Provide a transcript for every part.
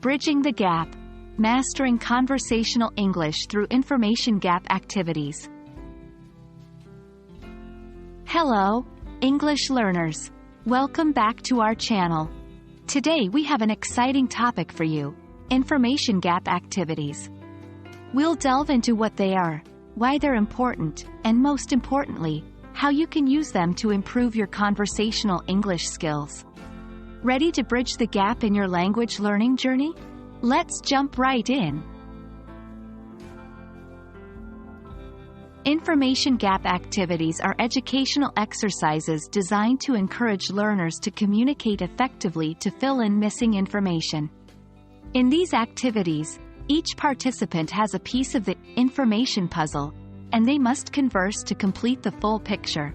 Bridging the Gap. Mastering Conversational English through Information Gap Activities. Hello, English learners. Welcome back to our channel. Today we have an exciting topic for you: Information Gap Activities. We'll delve into what they are, why they're important, and most importantly, how you can use them to improve your conversational English skills. Ready to bridge the gap in your language learning journey? Let's jump right in. Information Gap Activities are educational exercises designed to encourage learners to communicate effectively to fill in missing information. In these activities, each participant has a piece of the information puzzle, and they must converse to complete the full picture.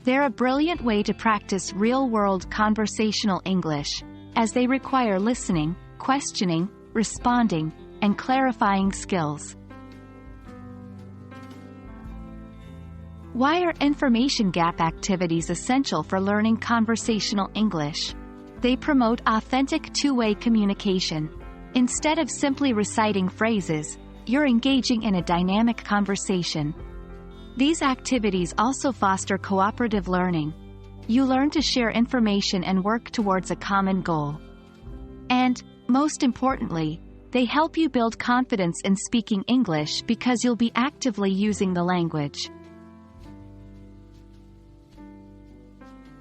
They're a brilliant way to practice real-world conversational English, as they require listening, questioning, responding, and clarifying skills. Why are information gap activities essential for learning conversational English? They promote authentic two-way communication. Instead of simply reciting phrases, you're engaging in a dynamic conversation. These activities also foster cooperative learning. You learn to share information and work towards a common goal. And, most importantly, they help you build confidence in speaking English because you'll be actively using the language.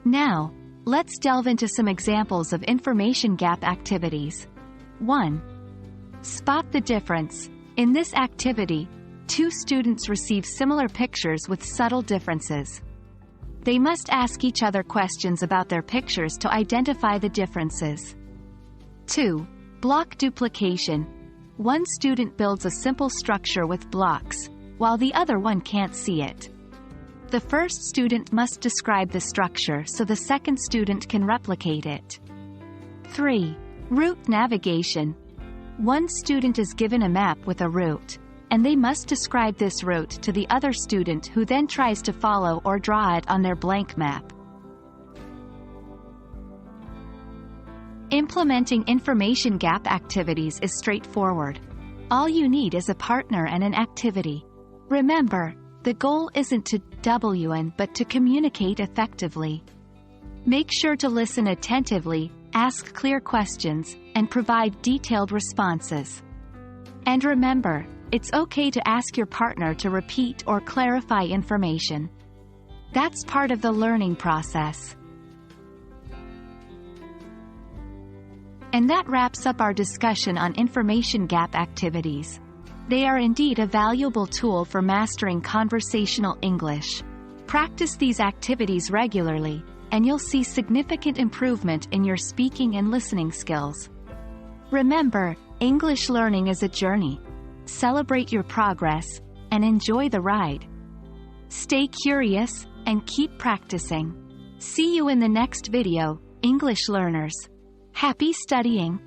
Now, let's delve into some examples of information gap activities. 1. Spot the difference. In this activity, two students receive similar pictures with subtle differences. They must ask each other questions about their pictures to identify the differences. 2. Block duplication. One student builds a simple structure with blocks, while the other one can't see it. The first student must describe the structure so the second student can replicate it. 3. Route navigation. One student is given a map with a route, and they must describe this route to the other student, who then tries to follow or draw it on their blank map. Implementing information gap activities is straightforward. All you need is a partner and an activity. Remember, the goal isn't to win but to communicate effectively. Make sure to listen attentively, ask clear questions, and provide detailed responses. And remember, it's okay to ask your partner to repeat or clarify information. That's part of the learning process. And that wraps up our discussion on information gap activities. They are indeed a valuable tool for mastering conversational English. Practice these activities regularly, and you'll see significant improvement in your speaking and listening skills. Remember, English learning is a journey. Celebrate your progress, and enjoy the ride. Stay curious, and keep practicing. See you in the next video, English learners. Happy studying!